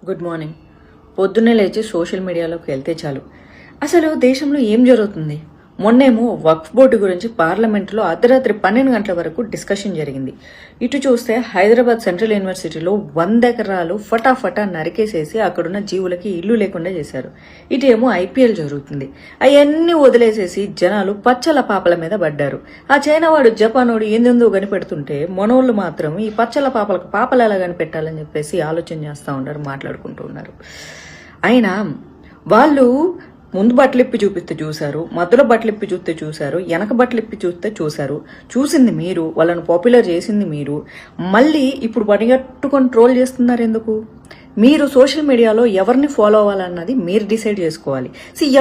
Good morning. పొద్దున్నే లేచి social మీడియాలోకి వెళ్తే చాలు అసలు దేశంలో ఏం జరుగుతుంది. మొన్నేమో వక్ఫ్ బోర్డు గురించి పార్లమెంటులో అర్ధరాత్రి 12 గంటల వరకు డిస్కషన్ జరిగింది. ఇటు చూస్తే హైదరాబాద్ సెంట్రల్ యూనివర్సిటీలో 100 ఎకరాలు ఫటాఫటా నరికేసేసి అక్కడున్న జీవులకి ఇల్లు లేకుండా చేశారు. ఇటు ఏమో ఐపీఎల్ జరుగుతుంది. అవన్నీ వదిలేసేసి జనాలు పచ్చల పాపల మీద పడ్డారు. ఆ చైనా వాడు జపానోడు ఏందో కనిపెడుతుంటే మనోళ్ళు మాత్రం ఈ పచ్చల పాపలకు పాపలు ఎలా కనిపెట్టాలని చెప్పేసి ఆలోచన చేస్తూ ఉన్నారు, మాట్లాడుకుంటూ ఉన్నారు. అయినా వాళ్ళు ముందు బట్టలిప్పి చూపిస్తే చూశారు, మధ్యలో బట్టలిప్పి చూస్తే చూశారు, వెనక బట్టలిప్పి చూస్తే చూశారు. చూసింది మీరు, వాళ్ళని పాపులర్ చేసింది మీరు. మళ్ళీ ఇప్పుడు పనిగట్టుకొని ట్రోల్ చేస్తున్నారు ఎందుకు? మీరు సోషల్ మీడియాలో ఎవరిని ఫాలో అవ్వాలన్నది మీరు డిసైడ్ చేసుకోవాలి.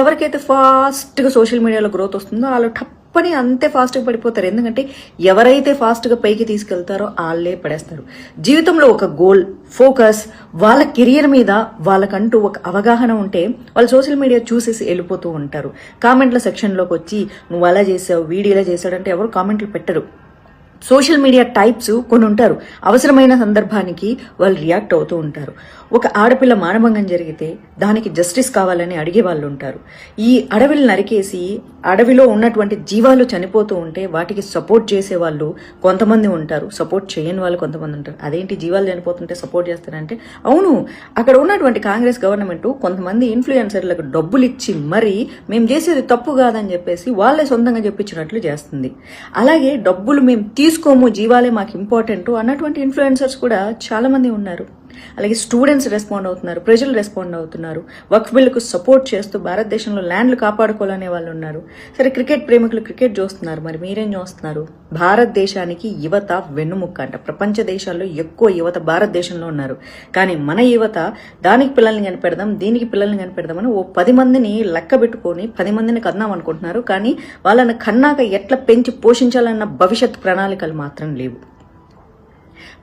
ఎవరికైతే ఫాస్ట్గా సోషల్ మీడియాలో గ్రోత్ వస్తుందో వాళ్ళు పని అంతే ఫాస్ట్గా పడిపోతారు. ఎందుకంటే ఎవరైతే ఫాస్ట్గా పైకి తీసుకెళ్తారో వాళ్ళే పడేస్తారు. జీవితంలో ఒక గోల్, ఫోకస్, వాళ్ళ కెరియర్ మీద వాళ్ళకంటూ ఒక అవగాహన ఉంటే వాళ్ళు సోషల్ మీడియా చూసేసి వెళ్ళిపోతూ ఉంటారు. కామెంట్ల సెక్షన్లోకి వచ్చి నువ్వు అలా చేసావు, వీడియోలా చేశాడంటే ఎవరు కామెంట్లు పెట్టరు. సోషల్ మీడియా టైప్స్ కొన్ని ఉంటారు. అవసరమైన సందర్భానికి వాళ్ళు రియాక్ట్ అవుతూ ఉంటారు. ఒక ఆడపిల్ల మానభంగం జరిగితే దానికి జస్టిస్ కావాలని అడిగే వాళ్ళు ఉంటారు. ఈ అడవిని నరికేసి అడవిలో ఉన్నటువంటి జీవాలు చనిపోతూ ఉంటే వాటికి సపోర్ట్ చేసే వాళ్ళు కొంతమంది ఉంటారు, సపోర్ట్ చేయని వాళ్ళు కొంతమంది ఉంటారు. అదేంటి జీవాలు చనిపోతుంటే సపోర్ట్ చేస్తారంటే, అవును, అక్కడ ఉన్నటువంటి కాంగ్రెస్ గవర్నమెంట్ కొంతమంది ఇన్ఫ్లుయెన్సర్లకు డబ్బులు ఇచ్చి మరీ మేము చేసేది తప్పు కాదని చెప్పేసి వాళ్ళే సొంతంగా చెప్పించినట్లు చేస్తుంది. అలాగే డబ్బులు మేము తీసుకోము, జీవాలే మాకు ఇంపార్టెంట్ అన్నటువంటి ఇన్ఫ్లుయెన్సర్స్ కూడా చాలా మంది ఉన్నారు. అలాగే స్టూడెంట్స్ రెస్పాండ్ అవుతున్నారు, ప్రజలు రెస్పాండ్ అవుతున్నారు. వక్ఫ్ బిల్లుకు సపోర్ట్ చేస్తూ భారతదేశంలో ల్యాండ్లు కాపాడుకోవాలనే వాళ్ళు ఉన్నారు. సరే, క్రికెట్ ప్రేమికులు క్రికెట్ చూస్తున్నారు, మరి మీరేం చూస్తున్నారు? భారతదేశానికి యువత వెన్నుముక్క అంట. ప్రపంచ దేశాల్లో ఎక్కువ యువత భారతదేశంలో ఉన్నారు. కానీ మన యువత దానికి పిల్లల్ని కనిపెడదాం, దీనికి పిల్లల్ని కనిపెడదామని ఓ 10 మందిని లెక్క పెట్టుకొని 10 మందిని కన్నాం అనుకుంటున్నారు. కానీ వాళ్ళని కన్నాక ఎట్లా పెంచి పోషించాలన్న భవిష్యత్ ప్రణాళికలు మాత్రం లేవు.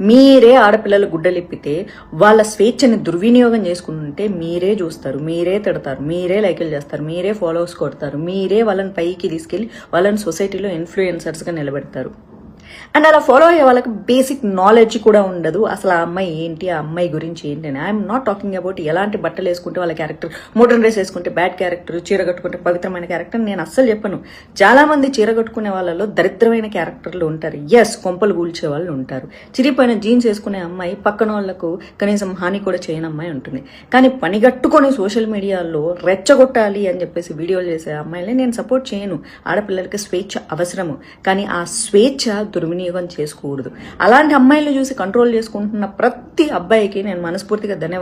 మీరే ఆడపిల్లలు గుడ్డలిప్పితే వాళ్ళ స్వేచ్ఛని దుర్వినియోగం చేసుకుంటుంటే మీరే చూస్తారు, మీరే తిడతారు, మీరే లైకులు చేస్తారు, మీరే ఫాలోవర్స్ కొడతారు, మీరే వాళ్ళని పైకి తీసుకెళ్లి వాళ్ళని సొసైటీలో ఇన్ఫ్లుయెన్సర్స్గా నిలబెడతారు. అండ్ అలా ఫాలో అయ్యే వాళ్ళకి బేసిక్ నాలెడ్జ్ కూడా ఉండదు. అసలు ఆ అమ్మాయి ఏంటి, ఆ అమ్మాయి గురించి ఏంటి అని. ఐఎమ్ నాట్ టాకింగ్ అబౌట్ ఎలాంటి బట్టలు వేసుకుంటే వాళ్ళ క్యారెక్టర్, మోడర్న్ డ్రెస్ వేసుకుంటే బ్యాడ్ క్యారెక్టర్, చీర కట్టుకుంటే పవిత్రమైన క్యారెక్టర్ నేను అస్సలు చెప్పను. చాలా మంది చీర కట్టుకునే వాళ్ళలో దరిద్రమైన క్యారెక్టర్లు ఉంటారు. ఎస్, కొంపలు కూల్చే వాళ్ళు ఉంటారు. చిరిపోయిన జీన్స్ వేసుకునే అమ్మాయి పక్కన వాళ్లకు కనీసం హాని కూడా చేయని అమ్మాయి ఉంటుంది. కానీ పనిగట్టుకొని సోషల్ మీడియాలో రెచ్చగొట్టాలి అని చెప్పేసి వీడియోలు చేసే అమ్మాయిని నేను సపోర్ట్ చేయను. ఆడపిల్లలకి స్వేచ్ఛ అవసరము, కానీ ఆ స్వేచ్ఛ దుర్వినియోగం చేసుకోకూడదు. అలాంటి అమ్మాయిలు చూసి కంట్రోల్ చేసుకుంటున్న ప్రతి అబ్బాయికి నేను మనస్ఫూర్తిగా ధన్యవాదాలు